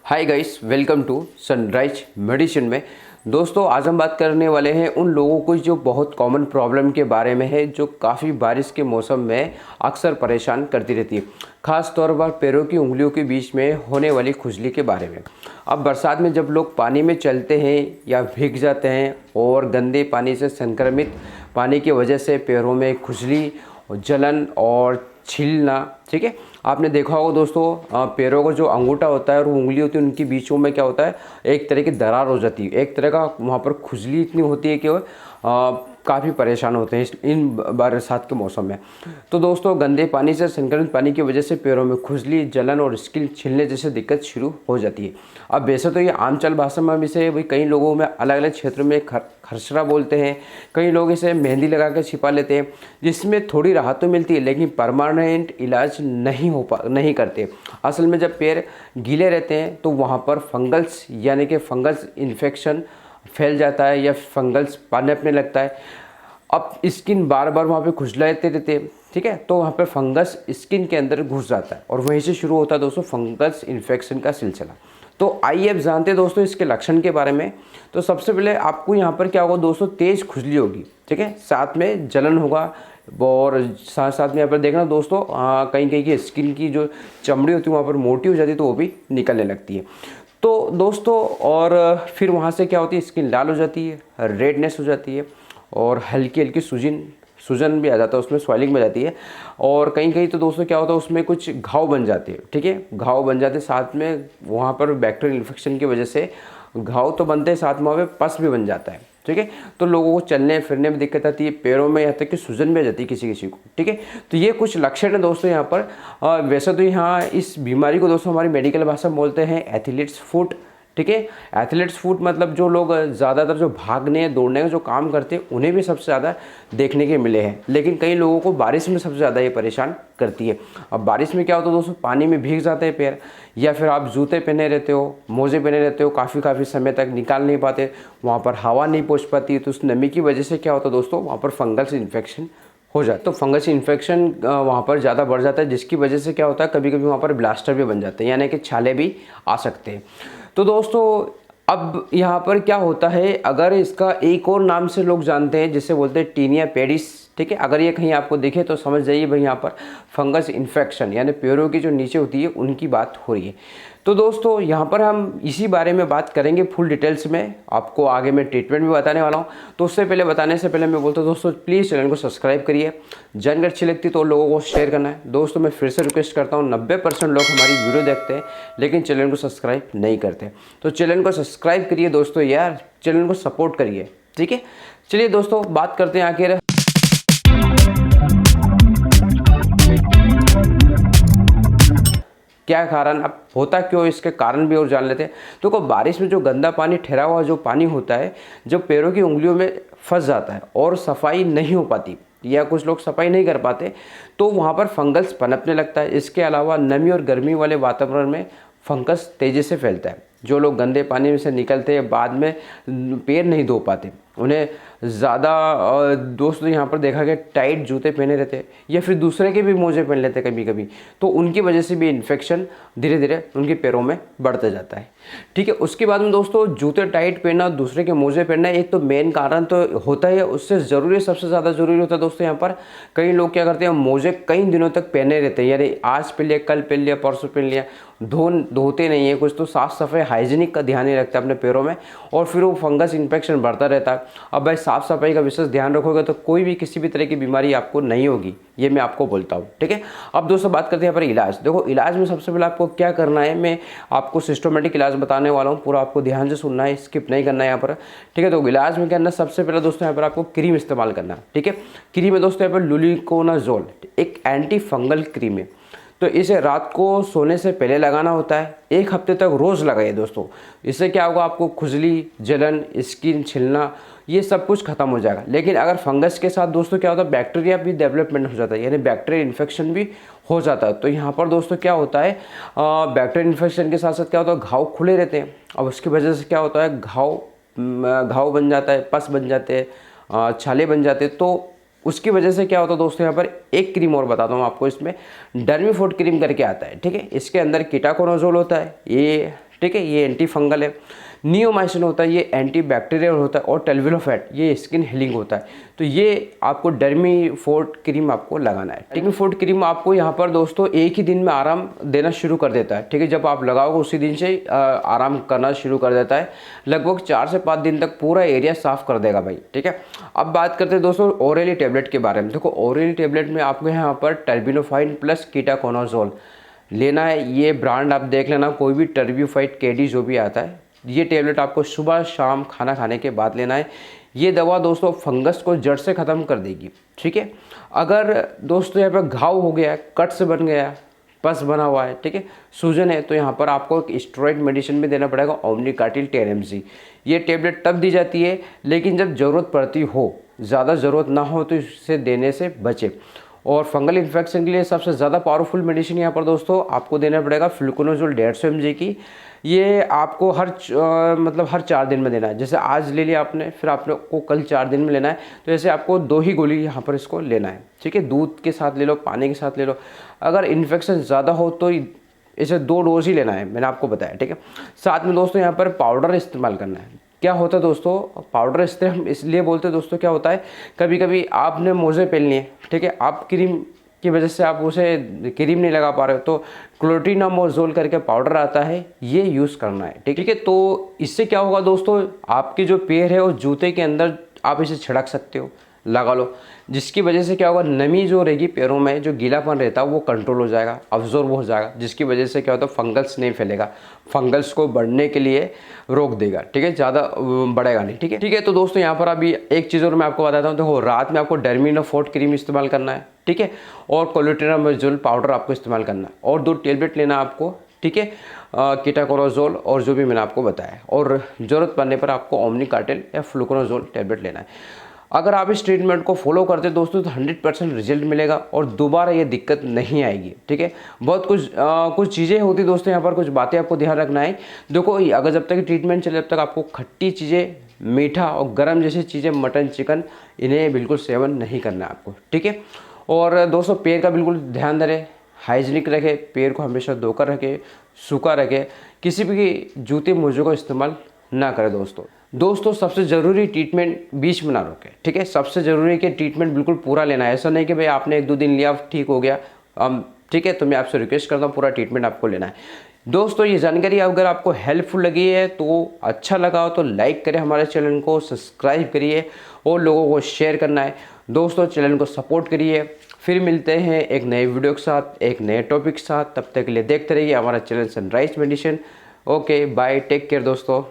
Hi guys, welcome to sunrise medicine में। दोस्तों, आज हम बात करने वाले हैं उन लोगों को जो बहुत कॉमन प्रॉब्लम के बारे में है, जो काफ़ी बारिश के मौसम में अक्सर परेशान करती रहती है। ख़ास तौर पर पैरों की उंगलियों के बीच में होने वाली खुजली के बारे में। अब बरसात में जब लोग पानी में चलते हैं या भीग जाते हैं और गंदे पानी से संक्रमित पानी की वजह से पैरों में खुजली, जलन और छीलना, ठीक है। आपने देखा होगा दोस्तों, पैरों का जो अंगूठा होता है और उंगली होती है, उनके बीचों में क्या होता है, एक तरह की दरार हो जाती है। एक तरह का वहाँ पर खुजली इतनी होती है कि वो काफ़ी परेशान होते हैं इन बरसात के मौसम में। तो दोस्तों, गंदे पानी से संक्रमित पानी की वजह से पैरों में खुजली, जलन और स्किन छिलने जैसे दिक्कत शुरू हो जाती है। अब वैसे तो ये आमचल भाषा में इसे भाई कई लोगों में अलग अलग क्षेत्रों में खरसरा बोलते हैं। कई लोग इसे मेहंदी लगा कर छिपा लेते हैं, जिसमें थोड़ी राहत तो मिलती है, लेकिन परमानेंट इलाज नहीं करते। असल में जब पैर गीले रहते हैं तो वहाँ पर फंगल्स यानी कि फंगस इन्फेक्शन फैल जाता है या फंगल्स पनपने लगता है। अब स्किन बार बार वहाँ पे खुजलाते रहते हैं, ठीक है, तो वहाँ पे फंगस स्किन के अंदर घुस जाता है और वहीं से शुरू होता है दोस्तों फंगस इन्फेक्शन का सिलसिला। तो आइए अब जानते हैं दोस्तों इसके लक्षण के बारे में। तो सबसे पहले आपको यहाँ पर क्या होगा दोस्तों, तेज़ खुजली होगी, ठीक है, साथ में जलन होगा और साथ साथ में यहाँ पर देखना दोस्तों, कहीं कहीं की स्किन की जो चमड़ी होती है वहाँ पर मोटी हो जाती है तो वो भी निकलने लगती है। तो दोस्तों, और फिर वहाँ से क्या होती है, स्किन लाल हो जाती है, रेडनेस हो जाती है और हल्की हल्की सूजन भी आ जाता है, उसमें स्वेलिंग में जाती है। और कहीं कहीं तो दोस्तों क्या होता है, उसमें कुछ घाव बन जाते हैं, ठीक है, घाव बन जाते हैं, साथ में वहाँ पर बैक्टीरियल इन्फेक्शन की वजह से घाव तो बनते हैं, साथ में वहाँ पे पस भी बन जाता है, ठीक है। तो लोगों को चलने फिरने में दिक्कत आती है, पैरों में, यहाँ तक कि सूजन भी आ जाती है किसी किसी को, ठीक है। तो ये कुछ लक्षण है दोस्तों यहाँ पर। वैसे तो यहाँ इस बीमारी को दोस्तों हमारी मेडिकल भाषा में बोलते हैं एथलीट्स फुट, ठीक है। एथलीट्स फुट मतलब जो लोग ज़्यादातर जो भागने दौड़ने का जो काम करते हैं उन्हें भी सबसे ज़्यादा देखने के मिले हैं। लेकिन कई लोगों को बारिश में सबसे ज़्यादा ये परेशान करती है। अब बारिश में क्या होता है दोस्तों, पानी में भीग जाते हैं पैर, या फिर आप जूते पहने रहते हो, मोजे पहने रहते हो, काफ़ी समय तक निकाल नहीं पाते, वहाँ पर हवा नहीं पहुँच पाती, तो उस नमी की वजह से क्या होता है दोस्तों, वहाँ पर फंगस इन्फेक्शन हो जाए। तो फंगस इन्फेक्शन वहाँ पर ज़्यादा बढ़ जाता है, जिसकी वजह से क्या होता है, कभी कभी वहाँ पर ब्लास्टर भी बन जाते हैं, यानी कि छाले भी आ सकते हैं। तो दोस्तों, अब यहाँ पर क्या होता है, अगर इसका एक और नाम से लोग जानते हैं जिसे बोलते हैं टीनिया पेडिस, ठीक है। अगर ये कहीं आपको दिखे तो समझ जाइए भाई यहाँ पर फंगस इन्फेक्शन यानी पैरों की जो नीचे होती है उनकी बात हो रही है। तो दोस्तों, यहाँ पर हम इसी बारे में बात करेंगे फुल डिटेल्स में, आपको आगे मैं ट्रीटमेंट भी बताने वाला हूँ। तो उससे पहले बताने से पहले मैं बोलता हूँ दोस्तों, प्लीज़ चैनल को सब्सक्राइब करिए, जानकारी अच्छी लगती तो लोगों को शेयर करना है। दोस्तों, मैं फिर से रिक्वेस्ट करता हूँ, 90% लोग हमारी वीडियो देखते हैं लेकिन चैनल को सब्सक्राइब नहीं करते, तो चैनल को सब्सक्राइब करिए दोस्तों यार, चैनल को सपोर्ट करिए, ठीक है। चलिए दोस्तों, बात करते हैं आखिर क्या कारण, अब होता क्यों, इसके कारण भी और जान लेते हैं। तो बारिश में जो गंदा पानी, ठहरा हुआ जो पानी होता है, जब पैरों की उंगलियों में फंस जाता है और सफाई नहीं हो पाती या कुछ लोग सफाई नहीं कर पाते, तो वहाँ पर फंगस पनपने लगता है। इसके अलावा नमी और गर्मी वाले वातावरण में फंगस तेज़ी से फैलता है। जो लोग गंदे पानी में से निकलते हैं, बाद में पैर नहीं धो पाते, उन्हें ज़्यादा दोस्तों यहाँ पर देखा गया टाइट जूते पहने रहते हैं या फिर दूसरे के भी मोजे पहन लेते हैं कभी कभी, तो उनकी वजह से भी इन्फेक्शन धीरे धीरे उनके पैरों में बढ़ता जाता है, ठीक है। उसके बाद में दोस्तों, जूते टाइट पहनना, दूसरे के मोजे पहनना एक तो मेन कारण तो होता है। उससे ज़रूरी, सबसे ज़्यादा ज़रूरी होता है दोस्तों यहाँ पर, कई लोग क्या करते हैं, मोजे कई दिनों तक पहने रहते हैं, यानी आज पहन लिया, कल पहन लिया, परसों पहन लिया, धोते नहीं है, कुछ तो साफ़ सफाई हाइजीनिक का ध्यान नहीं रखता अपने पैरों में, और फिर वो फंगस इन्फेक्शन बढ़ता रहता है। अब भाई साफ़ सफाई का विशेष ध्यान रखोगे तो कोई भी किसी भी तरह की बीमारी आपको नहीं होगी, ये मैं आपको बोलता हूँ, ठीक है। अब दोस्तों, बात करते हैं यहाँ पर इलाज। देखो, इलाज में सबसे पहले आपको क्या करना है, मैं आपको सिस्टमेटिक इलाज बताने वाला हूँ, पूरा आपको ध्यान से सुनना है, स्किप नहीं करना है यहाँ पर, ठीक है। तो इलाज में क्या करना है, सबसे पहले दोस्तों यहाँ पर आपको क्रीम इस्तेमाल करना है, ठीक है। क्रीम है दोस्तों यहाँ पर लुलिकोनाजोल, एक एंटी फंगल क्रीम है। तो इसे रात को सोने से पहले लगाना होता है, 1 हफ्ते तक रोज़ लगाइए दोस्तों। इससे क्या होगा, आपको खुजली, जलन, स्किन छिलना, ये सब कुछ खत्म हो जाएगा। लेकिन अगर फंगस के साथ दोस्तों क्या होता है, बैक्टीरिया भी डेवलपमेंट हो जाता है, यानी बैक्टीरियल इन्फेक्शन भी हो जाता है। तो यहाँ पर दोस्तों क्या होता है, बैक्टीरियल इन्फेक्शन के साथ साथ क्या होता है, घाव खुले रहते हैं। अब उसकी वजह से क्या होता है, घाव बन जाता है, पस बन जाते हैं, छाले बन जाते हैं। तो उसकी वजह से क्या होता है दोस्तों, यहाँ पर एक क्रीम और बताता हूँ आपको, इसमें डर्मीफोर्ट क्रीम करके आता है, ठीक है। इसके अंदर कीटाकोनाजोल होता है, ये ठीक है, ये एंटी फंगल है। नियोमाइसिन होता है, ये एंटी बैक्टीरियल होता है। और टेल्विलोफेट ये स्किन हीलिंग होता है। तो ये आपको डर्मीफोर्ट क्रीम आपको लगाना है। डर्मीफोर्ट क्रीम आपको यहाँ पर दोस्तों एक ही दिन में आराम देना शुरू कर देता है। ठीक है, जब आप लगाओगे उसी दिन से आराम करना शुरू कर देता है। लगभग 4 से 5 दिन तक पूरा एरिया साफ कर देगा भाई। ठीक है, अब बात करते हैं दोस्तों ओरेली टेबलेट के बारे में। देखो ओरेली टेबलेट में आपको यहाँ पर टर्बिनोफाइन प्लस कीटाकोनाजोल लेना है। ये ब्रांड आप देख लेना, कोई भी टर्ब्यूफाइट केडी जो भी आता है, ये टेबलेट आपको सुबह शाम खाना खाने के बाद लेना है। ये दवा दोस्तों फंगस को जड़ से ख़त्म कर देगी। ठीक है, अगर दोस्तों यहाँ पर घाव हो गया है, कट्स बन गया, पस बना हुआ है, ठीक है, सूजन है, तो यहाँ पर आपको एक स्टेरॉइड मेडिसिन भी देना पड़ेगा, ओमनीकार्टिल 10 mg। ये टेबलेट तब दी जाती है लेकिन जब ज़रूरत पड़ती हो, ज़्यादा ज़रूरत ना हो तो इससे देने से बचे। और फंगल इन्फेक्शन के लिए सबसे ज़्यादा पावरफुल मेडिसिन यहाँ पर दोस्तों आपको देना पड़ेगा फ्लुकोनाजोल 150 mg की। ये आपको हर 4 दिन में देना है। जैसे आज ले लिया आपने, फिर आपको कल 4 दिन में लेना है। तो ऐसे आपको 2 ही गोली यहाँ पर इसको लेना है। ठीक है, दूध के साथ ले लो, पानी के साथ ले लो। अगर इन्फेक्शन ज़्यादा हो तो इसे 2 डोज ही लेना है, मैंने आपको बताया। ठीक है, साथ में दोस्तों यहाँ पर पाउडर इस्तेमाल करना है। क्या होता है दोस्तों, पाउडर हम इसलिए बोलते हैं दोस्तों, क्या होता है कभी कभी आपने मोजे पहन लिए, ठीक है, आप क्रीम की वजह से आप उसे क्रीम नहीं लगा पा रहे हो, तो क्लोटिनामोजोल करके पाउडर आता है, ये यूज़ करना है। ठीक है, तो इससे क्या होगा दोस्तों, आपके जो पैर है वो जूते के अंदर आप इसे छिड़क सकते हो, लगा लो, जिसकी वजह से क्या होगा, नमी जो रहेगी पैरों में, जो गीलापन रहता है वो कंट्रोल हो जाएगा, अब्जॉर्ब हो जाएगा, जिसकी वजह से क्या होता है फंगल्स नहीं फैलेगा, फंगल्स को बढ़ने के लिए रोक देगा। ठीक है, ज़्यादा बढ़ेगा नहीं। ठीक है, तो दोस्तों यहाँ पर अभी एक चीज़ और मैं आपको बताता हूँ। देखो रात में आपको डर्मिनोफोर्ट क्रीम इस्तेमाल करना है। ठीक है, और कोलिट्रिनामोजोल पाउडर आपको इस्तेमाल करना है, और 2 टेबलेट लेना आपको। ठीक है, कीटाकोनाजोल और जो भी मैंने आपको बताया, और ज़रूरत पड़ने पर आपको ओमनीकार्टिल या फ्लुकोनाजोल टेबलेट लेना है। अगर आप इस ट्रीटमेंट को फॉलो करते दोस्तों तो 100% रिजल्ट मिलेगा और दोबारा ये दिक्कत नहीं आएगी। ठीक है, बहुत कुछ चीज़ें होती दोस्तों, यहाँ पर कुछ बातें आपको ध्यान रखना है। देखो अगर जब तक ट्रीटमेंट चले तब तक आपको खट्टी चीज़ें, मीठा और गर्म जैसी चीज़ें, मटन चिकन, इन्हें बिल्कुल सेवन नहीं करना है आपको। ठीक है, और दोस्तों पैर का बिल्कुल ध्यान रखें, हाइजीनिक रखें, पैर को हमेशा धोकर रखें, सूखा रखें, किसी भी जूते मोजे का इस्तेमाल ना करें दोस्तों सबसे ज़रूरी ट्रीटमेंट बीच में ना रोकें। ठीक है, सबसे ज़रूरी है कि ट्रीटमेंट बिल्कुल पूरा लेना है। ऐसा नहीं कि भाई आपने 1-2 दिन लिया ठीक हो गया। ठीक है, तो मैं आपसे रिक्वेस्ट करता हूँ पूरा ट्रीटमेंट आपको लेना है। दोस्तों ये जानकारी अगर आपको हेल्पफुल लगी है तो अच्छा लगा हो तो लाइक करें, हमारे चैनल को सब्सक्राइब करिए और लोगों को शेयर करना है। दोस्तों चैनल को सपोर्ट करिए। फिर मिलते हैं एक नए वीडियो के साथ, एक नए टॉपिक के साथ। तब तक के लिए देखते रहिए हमारा channel sunrise medicine. Okay bye, take care दोस्तों।